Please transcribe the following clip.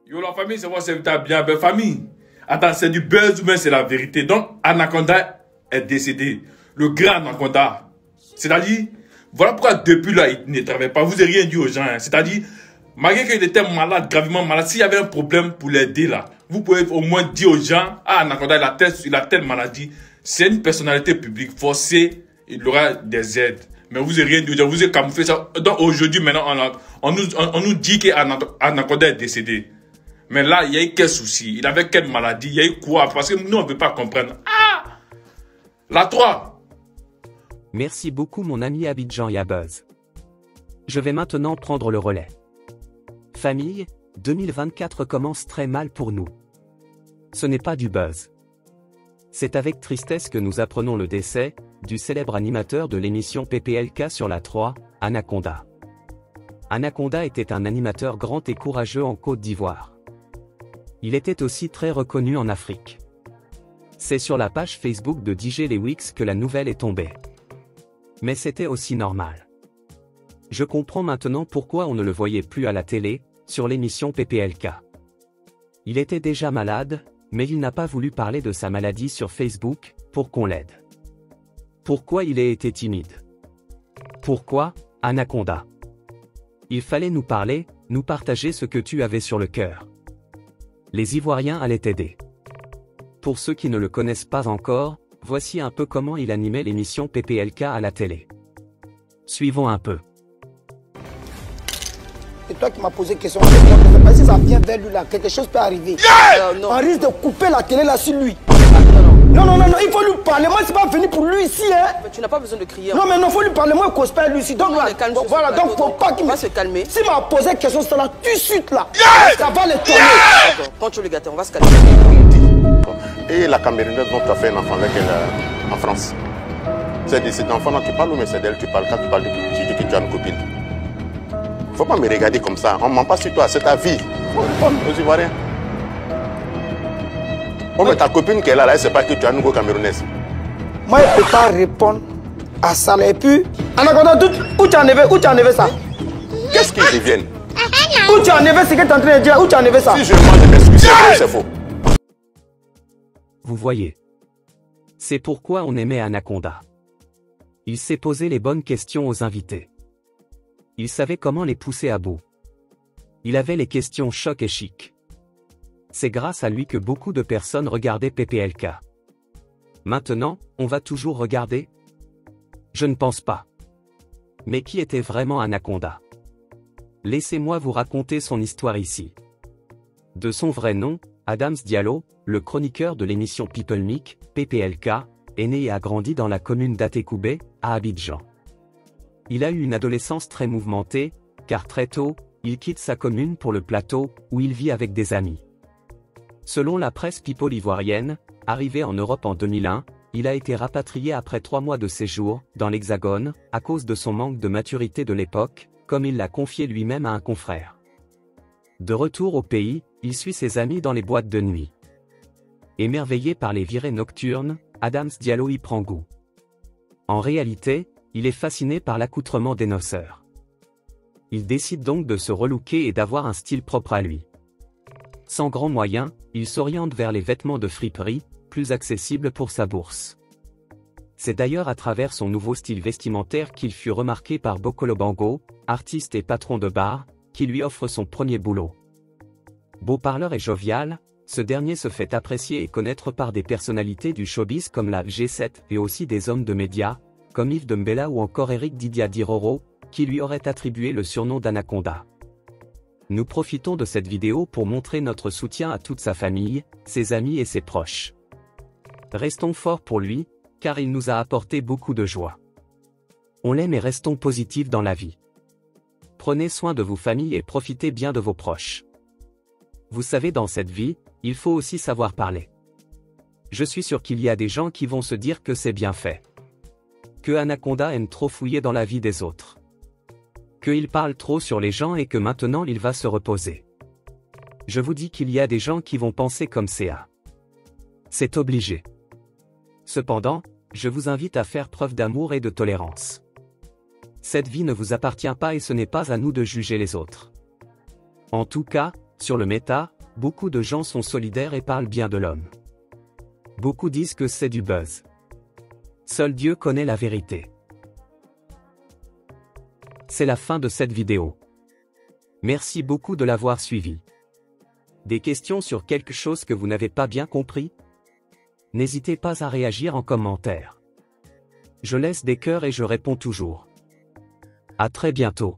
Yo, la famille, c'est moi, c'est bien. Ben, famille. Attends, c'est du buzz ou bien c'est la vérité? Donc, Anaconda est décédé. Le grand Anaconda. C'est-à-dire, voilà pourquoi depuis là, il ne travaille pas. Vous n'avez rien dit aux gens. Hein. C'est-à-dire, malgré qu'il était malade, gravement malade, s'il y avait un problème pour l'aider là, vous pouvez au moins dire aux gens, ah, Anaconda, il a telle maladie. C'est une personnalité publique forcée, il aura des aides. Mais vous n'avez rien dit aux gens, vous avez camouflé ça. Donc, aujourd'hui, maintenant, on nous dit qu'Anaconda est décédé. Mais là, il y a eu quel souci? Il avait quelle maladie? Il y a eu quoi? Parce que nous, on ne peut pas comprendre. Ah! La 3. Merci beaucoup mon ami Abidjan Yabuzz. Je vais maintenant prendre le relais. Famille, 2024 commence très mal pour nous. Ce n'est pas du buzz. C'est avec tristesse que nous apprenons le décès du célèbre animateur de l'émission PPLK sur la 3, Anaconda. Anaconda était un animateur grand et courageux en Côte d'Ivoire. Il était aussi très reconnu en Afrique. C'est sur la page Facebook de DJ Lewix que la nouvelle est tombée. Mais c'était aussi normal. Je comprends maintenant pourquoi on ne le voyait plus à la télé, sur l'émission PPLK. Il était déjà malade, mais il n'a pas voulu parler de sa maladie sur Facebook, pour qu'on l'aide. Pourquoi il a été timide? Pourquoi, Anaconda? Il fallait nous parler, nous partager ce que tu avais sur le cœur. Les Ivoiriens allaient t'aider. Pour ceux qui ne le connaissent pas encore, voici un peu comment il animait l'émission PPLK à la télé. Suivons un peu. C'est toi qui m'as posé question. Si ça vient vers lui là, quelque chose peut arriver. On risque de couper la télé là sur lui. Non, il faut lui parler. Moi, c'est pas venu pour lui ici. Hein. Mais tu n'as pas besoin de crier. Non, mais non, il faut lui parler. Moi, je cause pas lui ici. Donc, là, voilà, donc faut pas qu'il va se calmer. S'il m'a posé quelque chose, ça là, tout de suite là. Ça va le tourner. D'accord, quand tu le gâtes, on va se calmer. Et la Camerounaise dont tu as fait un enfant avec elle en France. C'est de cet enfant-là que tu parles ou mais c'est d'elle que tu parles quand tu parles de que tu as une copine? Faut pas me regarder comme ça. On ne ment pas sur toi, c'est ta vie. Aux Ivoiriens. Oh, mais ta copine qui est là, elle ne sait pas que tu as une nouveau Camerounaise. Moi, je ne peux pas répondre à ça. Et puis, Anaconda, où tu as enlevé ça? Qu'est-ce qu'ils deviennent? Où tu as enlevé ce que tu es en train de dire? Où tu as enlevé ça? Si je mens, je m'excuse, c'est faux. Vous voyez. C'est pourquoi on aimait Anaconda. Il s'est posé les bonnes questions aux invités. Il savait comment les pousser à bout. Il avait les questions choc et chic. C'est grâce à lui que beaucoup de personnes regardaient PPLK. Maintenant, on va toujours regarder? Je ne pense pas. Mais qui était vraiment Anaconda? Laissez-moi vous raconter son histoire ici. De son vrai nom, Adams Diallo, le chroniqueur de l'émission People Mic, PPLK, est né et a grandi dans la commune d'Atekoubé, à Abidjan. Il a eu une adolescence très mouvementée, car très tôt, il quitte sa commune pour le plateau, où il vit avec des amis. Selon la presse people ivoirienne, arrivé en Europe en 2001, il a été rapatrié après 3 mois de séjour, dans l'Hexagone, à cause de son manque de maturité de l'époque, comme il l'a confié lui-même à un confrère. De retour au pays, il suit ses amis dans les boîtes de nuit. Émerveillé par les virées nocturnes, Adams Diallo y prend goût. En réalité, il est fasciné par l'accoutrement des noceurs. Il décide donc de se relooker et d'avoir un style propre à lui. Sans grands moyens, il s'oriente vers les vêtements de friperie, plus accessibles pour sa bourse. C'est d'ailleurs à travers son nouveau style vestimentaire qu'il fut remarqué par Bokolo Bango, artiste et patron de bar, qui lui offre son premier boulot. Beau parleur et jovial, ce dernier se fait apprécier et connaître par des personnalités du showbiz comme la G7 et aussi des hommes de médias, comme Yves Dembella ou encore Eric Didia Diroro, qui lui aurait attribué le surnom d'Anaconda. Nous profitons de cette vidéo pour montrer notre soutien à toute sa famille, ses amis et ses proches. Restons forts pour lui, car il nous a apporté beaucoup de joie. On l'aime et restons positifs dans la vie. Prenez soin de vos familles et profitez bien de vos proches. Vous savez, dans cette vie, il faut aussi savoir parler. Je suis sûr qu'il y a des gens qui vont se dire que c'est bien fait. Que Anaconda aime trop fouiller dans la vie des autres. Qu'il parle trop sur les gens et que maintenant il va se reposer. Je vous dis qu'il y a des gens qui vont penser comme CA. C'est obligé. Cependant, je vous invite à faire preuve d'amour et de tolérance. Cette vie ne vous appartient pas et ce n'est pas à nous de juger les autres. En tout cas, sur le méta, Beaucoup de gens sont solidaires et parlent bien de l'homme. Beaucoup disent que c'est du buzz. Seul Dieu connaît la vérité. C'est la fin de cette vidéo. Merci beaucoup de l'avoir suivi. Des questions sur quelque chose que vous n'avez pas bien compris? N'hésitez pas à réagir en commentaire. Je laisse des cœurs et je réponds toujours. À très bientôt.